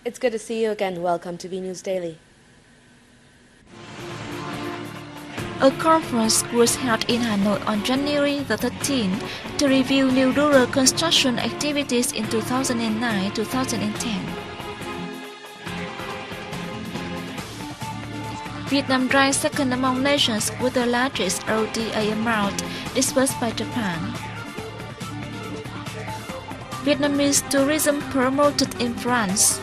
It's good to see you again. Welcome to V News Daily. A conference was held in Hanoi on January the 13th to review new rural construction activities in 2009-2010. Vietnam ranks second among nations with the largest ODA amount disbursed by Japan. Vietnamese tourism promoted in France.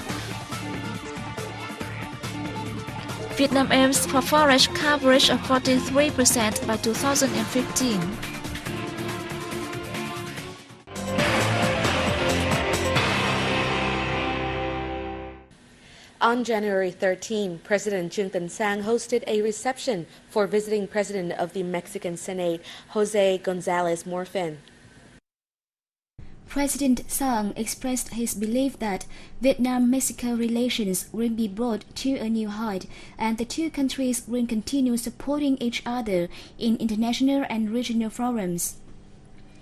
Vietnam aims for forest coverage of 43% by 2015. On January 13, President Nguyen Tan Dung hosted a reception for visiting President of the Mexican Senate, José González Morfin. President Sang expressed his belief that Vietnam-Mexico relations will be brought to a new height and the two countries will continue supporting each other in international and regional forums.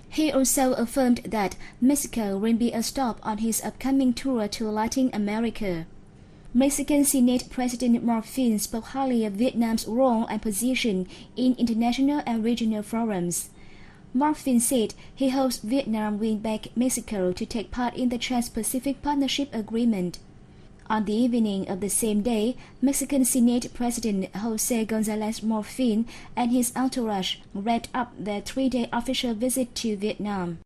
He also affirmed that Mexico will be a stop on his upcoming tour to Latin America. Mexican Senate President Morfin spoke highly of Vietnam's role and position in international and regional forums. Morfin said he hopes Vietnam will back Mexico to take part in the Trans-Pacific Partnership Agreement. On the evening of the same day, Mexican Senate President José González Morfin and his entourage wrapped up their three-day official visit to Vietnam.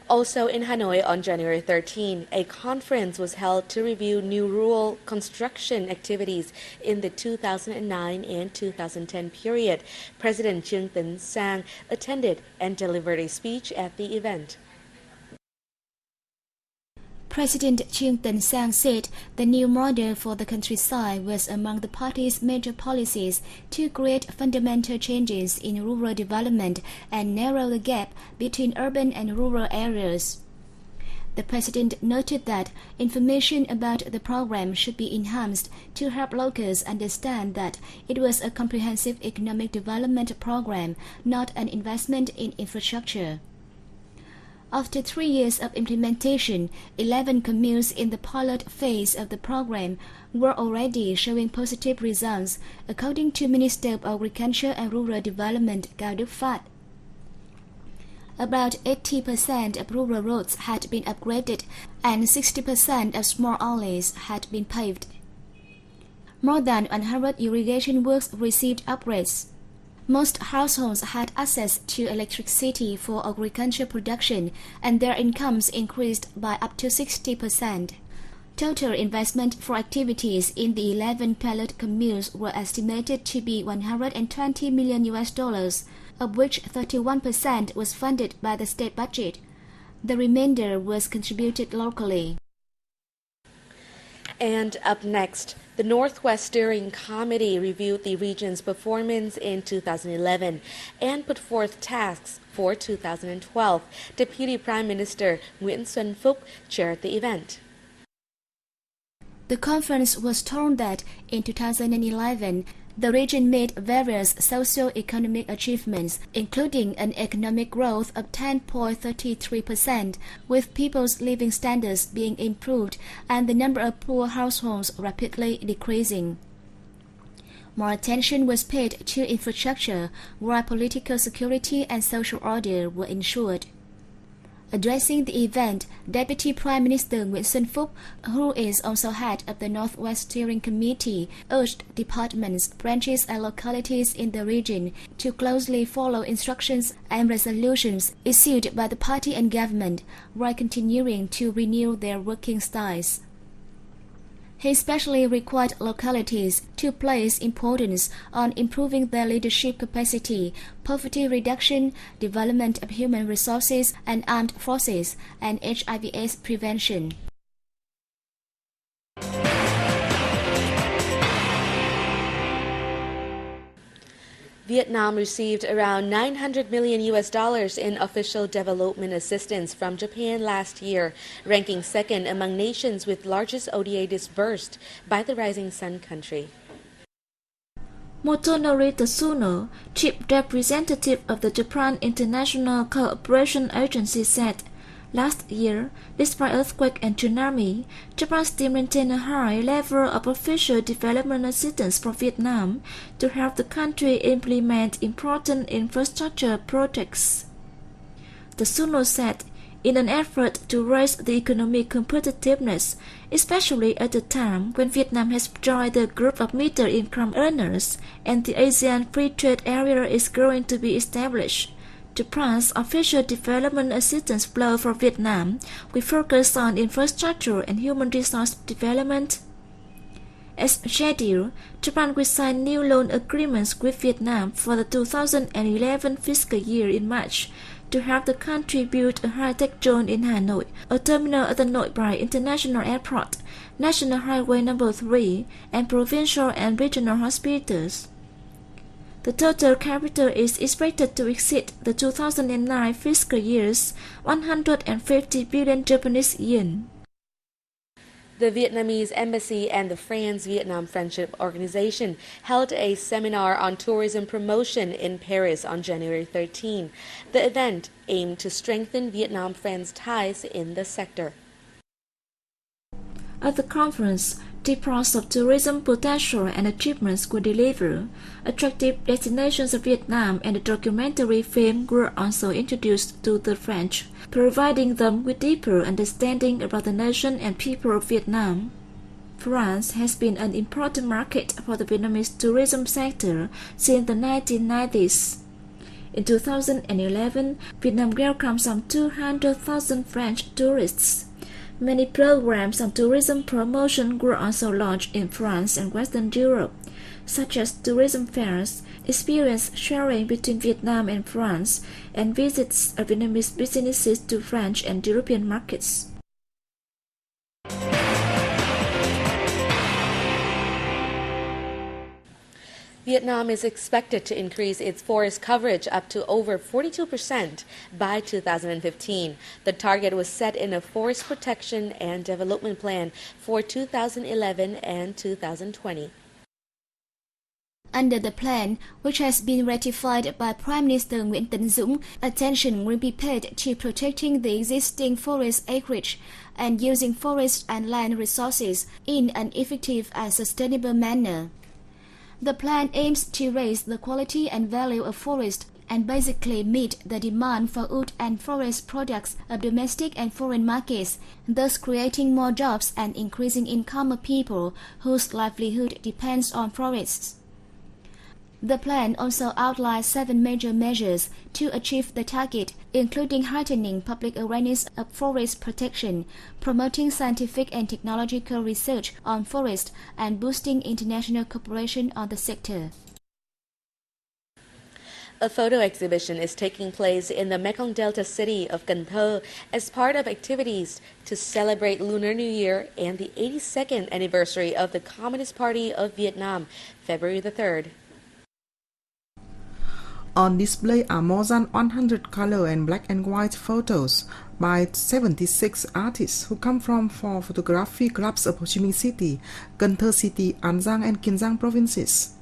Also in Hanoi on January 13, a conference was held to review new rural construction activities in the 2009 and 2010 period. President Nguyen Tan Dung attended and delivered a speech at the event. President Nguyen Tan Dung said the new model for the countryside was among the party's major policies to create fundamental changes in rural development and narrow the gap between urban and rural areas. The president noted that information about the program should be enhanced to help locals understand that it was a comprehensive economic development program, not an investment in infrastructure. After 3 years of implementation, 11 communes in the pilot phase of the program were already showing positive results, according to Minister of Agriculture and Rural Development Cao Đức Phát. About 80% of rural roads had been upgraded and 60% of small alleys had been paved. More than 100 irrigation works received upgrades. Most households had access to electricity for agriculture production and their incomes increased by up to 60%. Total investment for activities in the 11 pilot communes were estimated to be $120 million, of which 31% was funded by the state budget. The remainder was contributed locally. And up next, the Northwest Steering Committee reviewed the region's performance in 2011 and put forth tasks for 2012. Deputy Prime Minister Nguyen Xuân Phúc chaired the event. The conference was told that in 2011, the region made various socio-economic achievements, including an economic growth of 10.33%, with people's living standards being improved and the number of poor households rapidly decreasing. More attention was paid to infrastructure, while political security and social order were ensured. Addressing the event, Deputy Prime Minister Nguyen Xuân Phúc, who is also head of the Northwest Steering Committee, urged departments, branches and localities in the region to closely follow instructions and resolutions issued by the party and government, while continuing to renew their working styles. He especially required localities to place importance on improving their leadership capacity, poverty reduction, development of human resources and armed forces, and HIV/AIDS prevention. Vietnam received around $900 million in official development assistance from Japan last year, ranking second among nations with largest ODA disbursed by the Rising Sun country. Motonori Tsuno, chief representative of the Japan International Cooperation Agency, said Last year, despite earthquake and tsunami, Japan still maintained a high level of official development assistance for Vietnam to help the country implement important infrastructure projects. The Suno said, in an effort to raise the economic competitiveness, especially at a time when Vietnam has joined the group of middle-income earners and the ASEAN Free Trade Area is growing to be established, Japan's official development assistance flow for Vietnam will focus on infrastructure and human resource development. As scheduled, Japan will sign new loan agreements with Vietnam for the 2011 fiscal year in March to help the country build a high-tech zone in Hanoi, a terminal at the Nội Bài International Airport, National Highway No. 3, and provincial and regional hospitals. The total capital is expected to exceed the 2009 fiscal year's 150 billion Japanese yen. The Vietnamese Embassy and the France-Vietnam Friendship Organization held a seminar on tourism promotion in Paris on January 13. The event aimed to strengthen Vietnam-France ties in the sector. At the conference, reports of tourism potential and achievements were delivered. Attractive destinations of Vietnam and a documentary film were also introduced to the French, providing them with deeper understanding about the nation and people of Vietnam. France has been an important market for the Vietnamese tourism sector since the 1990s. In 2011, Vietnam welcomed some 200,000 French tourists. Many programs on tourism promotion were also launched in France and Western Europe, such as tourism fairs, experience sharing between Vietnam and France, and visits of Vietnamese businesses to French and European markets. Vietnam is expected to increase its forest coverage up to over 42% by 2015. The target was set in a Forest Protection and Development Plan for 2011 and 2020. Under the plan, which has been ratified by Prime Minister Nguyen Tan Dung, attention will be paid to protecting the existing forest acreage and using forest and land resources in an effective and sustainable manner. The plan aims to raise the quality and value of forest and basically meet the demand for wood and forest products of domestic and foreign markets, thus creating more jobs and increasing income of people whose livelihood depends on forests. The plan also outlines 7 major measures to achieve the target, including heightening public awareness of forest protection, promoting scientific and technological research on forest, and boosting international cooperation on the sector. A photo exhibition is taking place in the Mekong Delta city of Cần Thơ as part of activities to celebrate Lunar New Year and the 82nd anniversary of the Communist Party of Vietnam, February the 3rd. On display are more than 100 color and black and white photos by 76 artists who come from 4 photography clubs of Ho Chi Minh City, Cần Thơ City, An Giang and Kiên Giang provinces.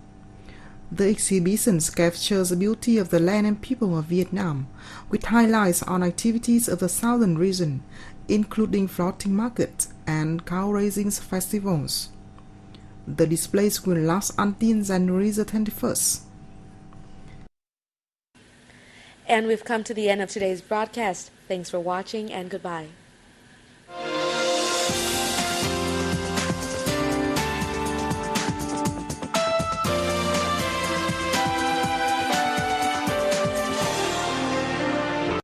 The exhibitions captures the beauty of the land and people of Vietnam, with highlights on activities of the southern region, including floating markets and cow-raising festivals. The displays will last until January the 21st. And we've come to the end of today's broadcast. Thanks for watching and goodbye.